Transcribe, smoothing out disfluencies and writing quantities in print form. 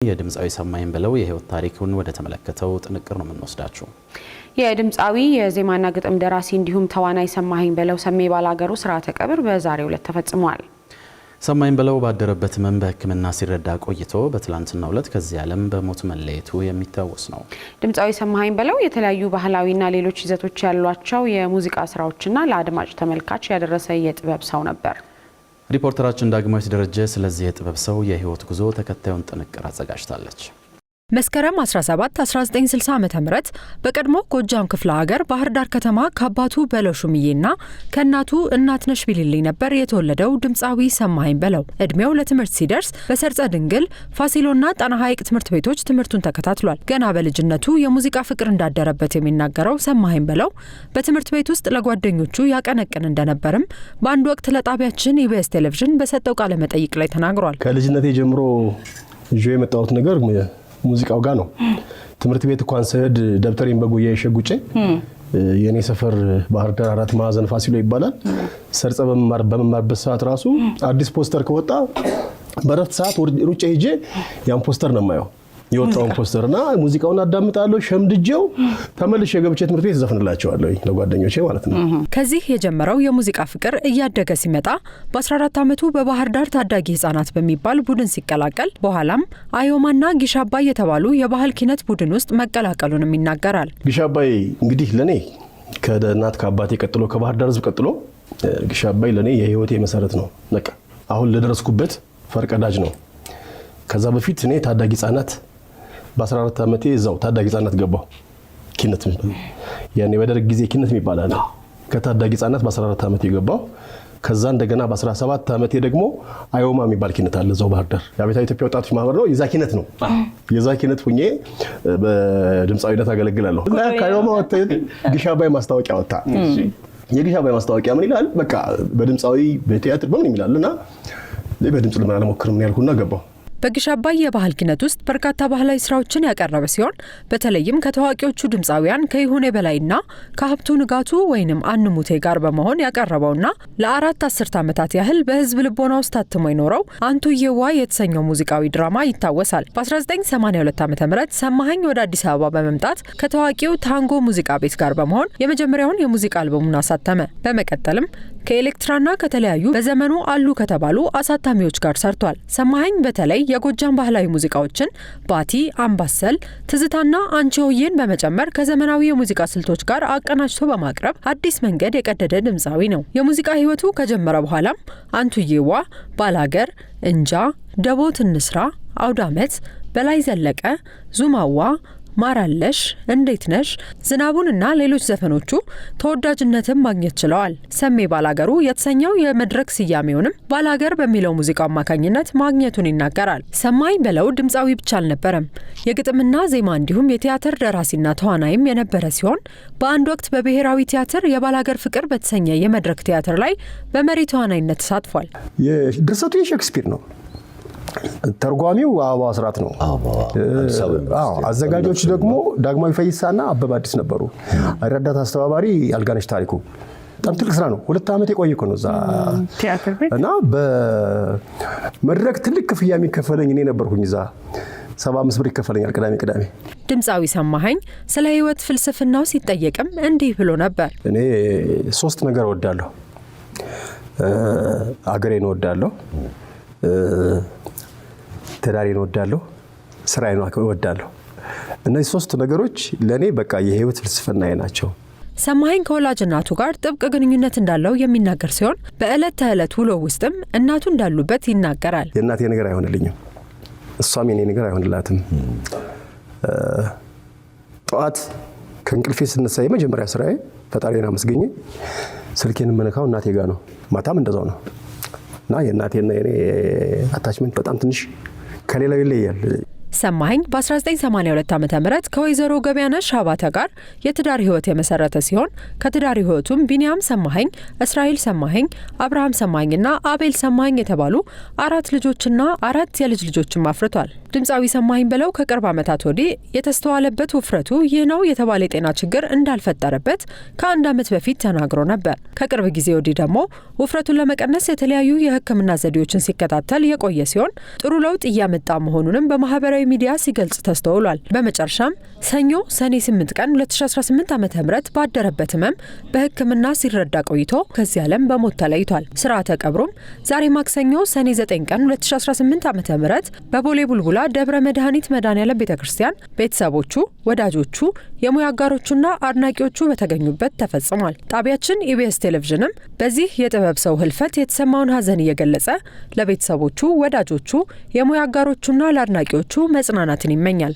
የድምፃዊ ሰማኸኝ በለው የህይወት ታሪኩን ወደ ተመለከተው ጥንቅር ነው የምንወስዳችሁ። የድምፃዊ የዜማና ግጥም ደራሲ እንዲሁም ተዋናይ ሰማኸኝ በለው ሰሜ ባላገሩ ስርዓተ ቀብር በዛሬው ዕለት ተፈጽሟል። ሰማኸኝ በለው ባደረበት ህመም በሕክምና ሲረዳ ቆይቶ በትላንትናው ዕለት ከዚህ ዓለም በሞት መለየቱ የሚታወስ ነው። ድምፃዊ ሰማኸኝ በለው የተለያዩ ባህላዊና ሌሎች ይዘቶች ያሏቸው የሙዚቃ ስራዎችና ለአድማጭ ተመልካች ያደረሰ የጥበብ ሰው ነበር። ሪፖርተራችን ዳግማዊት ደረጀ ስለዚህ የጥበብ ሰው የህይወት ጉዞ ተከታዩን ጥንቅር አዘጋጅታለች። መስከረም 17 1960 ዓ.ም በቀድሞ ጎጃም ክፍለ ሀገር ባህር ዳር ከተማ ከአባቱ በለው ሹምዬና ከእናቱ እናትነሽ ቢልልኝ ነበር የተወለደው ድምፃዊ ሰማኸኝ በለው። እድሜው ለትምህርት ሲደርስ በሰርጸ ድንግል ፋሲሎና ጣና ሐይቅ ትምህርት ቤቶች ትምህርቱን ተከታትሏል። ገና በልጅነቱ የሙዚቃ ፍቅር እንዳደረበት የሚናገረው ሰማኸኝ በለው በትምህርት ቤት ውስጥ ለጓደኞቹ ያቀነቅን እንደነበርም በአንድ ወቅት ለጣቢያችን ኢቢኤስ ቴሌቪዥን በሰጠው ቃለ መጠይቅ ላይ ተናግሯል። ከልጅነቴ ጀምሮ ይዤ የመጣሁት ነገር ሙዚቃው ጋር ነው። ትምህርት ቤት እንኳን ስሄድ ደብተሬን በጉያ የሸጉጬ የኔ ሰፈር ባህር ዳር አራት ማዕዘን ፋሲሎ ይባላል። ሰርጸ በመማርበት ሰዓት ራሱ አዲስ ፖስተር ከወጣ በረፍት ሰዓት ሩጬ ሄጄ ያን ፖስተር ነው የማየው። የወጣውን ፖስተርና ሙዚቃውን አዳምጣለሁ። ሸምድጄው ተመልሼ ገብቼ ትምህርት ቤት ዘፈንላቸዋለሁ ለጓደኞቼ ማለት ነው። ከዚህ የጀመረው የሙዚቃ ፍቅር እያደገ ሲመጣ በ14 ዓመቱ በባህር ዳር ታዳጊ ህጻናት በሚባል ቡድን ሲቀላቀል በኋላም አዮማና ጊሻባይ የተባሉ የባህል ኪነት ቡድን ውስጥ መቀላቀሉንም ይናገራል። ጊሻባይ እንግዲህ ለኔ ከእናት ከአባቴ ቀጥሎ ከባህር ዳር ህዝብ ቀጥሎ ጊሻባይ ለኔ የህይወቴ መሰረት ነው። በቃ አሁን ለደረስኩበት ፈርቀዳጅ ነው። ከዛ በፊት እኔ ታዳጊ ህጻናት በ14 ዓመቴ እዛው ታዳጊ ህጻናት ገባሁ። ኪነት ያኔ በደርግ ጊዜ ኪነት የሚባል ከታዳጊ ህጻናት በ14 ዓመቴ ገባሁ። ከዛ እንደገና በ17 ዓመቴ ደግሞ አዮማ የሚባል ኪነት አለ እዛው ባህር ዳር የአብዮታዊ ኢትዮጵያ ወጣቶች ማህበር ነው። የዛ ኪነት ነው። የዛ ኪነት ሁኜ በድምፃዊነት አገለግላለሁ። ከአዮማ ወጥተን ጊሻባይ ማስታወቂያ ወጣ። የጊሻባይ ማስታወቂያ ምን ይላል? በቃ በድምፃዊ በቲያትር በምን ይላልና በድምጽ ለምን አልሞክርም ያልኩና ገባሁ። በጊሻባይ የባህል ኪነት ውስጥ በርካታ ባህላዊ ስራዎችን ያቀረበ ሲሆን በተለይም ከታዋቂዎቹ ድምፃውያን ከይሁኔ በላይና ከሀብቱ ንጋቱ ወይንም አንሙቴ ጋር በመሆን ያቀረበውና ለ4 አስርት ዓመታት ያህል በህዝብ ልቦና ውስጥ ታትሞ የኖረው አንቱዬዋ የተሰኘው ሙዚቃዊ ድራማ ይታወሳል። በ1982 ዓ.ም ሰማኸኝ ወደ አዲስ አበባ በመምጣት ከታዋቂው ታንጎ ሙዚቃ ቤት ጋር በመሆን የመጀመሪያውን የሙዚቃ አልበሙን አሳተመ። በመቀጠልም ከኤሌክትራና ከተለያዩ በዘመኑ አሉ ከተባሉ አሳታሚዎች ጋር ሰርቷል። ሰማኸኝ በተለይ የጎጃም ባህላዊ ሙዚቃዎችን ባቲ፣ አምባሰል፣ ትዝታና አንቺሆዬን በመጨመር ከዘመናዊ የሙዚቃ ስልቶች ጋር አቀናጅቶ በማቅረብ አዲስ መንገድ የቀደደ ድምፃዊ ነው። የሙዚቃ ህይወቱ ከጀመረ በኋላም አንቱዬዋ፣ ባላገር፣ እንጃ፣ ደቦት እንስራ፣ አውዳመት፣ በላይ ዘለቀ፣ ዙማዋ፣ ማራለሽ፣ እንዴት ነሽ፣ ዝናቡንና ሌሎች ዘፈኖቹ ተወዳጅነትን ማግኘት ችለዋል። ሰሜ ባላገሩ የተሰኘው የመድረክ ስያሜውንም ባላገር በሚለው ሙዚቃው አማካኝነት ማግኘቱን ይናገራል። ሰማኸኝ በለው ድምፃዊ ብቻ አልነበረም። የግጥምና ዜማ እንዲሁም የቲያትር ደራሲና ተዋናይም የነበረ ሲሆን በአንድ ወቅት በብሔራዊ ቲያትር የባላገር ፍቅር በተሰኘ የመድረክ ቲያትር ላይ በመሪ ተዋናይነት ተሳትፏል። ድርሰቱ የሼክስፒር ነው። ተርጓሚው አበባው አስራት ነው። አዘጋጆች ደግሞ ዳግማዊ ፈይሳና አበበ አዲስ ነበሩ። ረዳት አስተባባሪ አልጋነሽ ታሪኩ። በጣም ትልቅ ስራ ነው። 2 ዓመት የቆየ እኮ ነው እዛ ቲያትር ቤት እና በመድረክ ትልቅ ክፍያ የሚከፈለኝ እኔ ነበርኩኝ። እዛ 75 ብር ይከፈለኛል ቅዳሜ። ድምፃዊ ሰማኸኝ ስለ ህይወት ፍልስፍናው ሲጠየቅም እንዲህ ብሎ ነበር። እኔ 3 ነገር እወዳለሁ። አገሬን እወዳለሁ፣ ትዳሬን እወዳለሁ፣ ስራዬን እወዳለሁ። እነዚህ 3 ነገሮች ለኔ በቃ የህይወት ፍልስፍናዬ ናቸው። ሰማኸኝ ከወላጅ እናቱ ጋር ጥብቅ ግንኙነት እንዳለው የሚናገር ሲሆን በእለት ተዕለት ውሎ ውስጥም እናቱ እንዳሉበት ይናገራል። የእናቴ ነገር አይሆንልኝም፣ እሷም የኔ ነገር አይሆንላትም። ጠዋት ከእንቅልፌ ስነሳ የመጀመሪያ ስራዬ ፈጣሪን አመስገኘ ስልኬን መነካው እናቴ ጋር ነው። ማታም እንደዛው ነው እና የእናቴና የኔ አታችመንት በጣም ትንሽ ከሌላው ይለያል። ሰማኸኝ በ1982 ዓ.ም ከወይዘሮ ገበያነሽ አባተ ጋር የትዳር ህይወት የመሰረተ ሲሆን ከትዳር ህይወቱም ቢኒያም ሰማኸኝ፣ እስራኤል ሰማኸኝ፣ አብርሃም ሰማኸኝና አቤል ሰማኸኝ የተባሉ 4 ልጆችና 4 የልጅ ልጆችን አፍርቷል። ድምፃዊ ሰማኸኝ በለው ከቅርብ ዓመታት ወዲህ የተስተዋለበት ውፍረቱ ይህ ነው የተባለ የጤና ችግር እንዳልፈጠረበት ከ1 ዓመት በፊት ተናግሮ ነበር። ከቅርብ ጊዜ ወዲህ ደግሞ ውፍረቱን ለመቀነስ የተለያዩ የህክምና ዘዴዎችን ሲከታተል የቆየ ሲሆን ጥሩ ለውጥ እያመጣ መሆኑንም በማህበራዊ ሚዲያ ሲገልጽ ተስተውሏል። በመጨረሻም ሰኞ ሰኔ 8 ቀን 2018 ዓ.ም ባደረበት ህመም በሕክምና ሲረዳ ቆይቶ ከዚህ ዓለም በሞት ተለይቷል። ስርዓተ ቀብሩም ዛሬ ማክሰኞ ሰኔ 9 ቀን 2018 ዓ.ም በቦሌ ቡልቡላ ደብረ መድኃኒት መድኃኔዓለም ቤተክርስቲያን ቤተሰቦቹ፣ ወዳጆቹ፣ የሙያ አጋሮቹና አድናቂዎቹ በተገኙበት ተፈጽሟል። ጣቢያችን ኢቢኤስ ቴሌቪዥንም በዚህ የጥበብ ሰው ህልፈት የተሰማውን ሀዘን እየገለጸ ለቤተሰቦቹ፣ ወዳጆቹ፣ የሙያ አጋሮቹና ለአድናቂዎቹ መጽናናትን ይመኛል።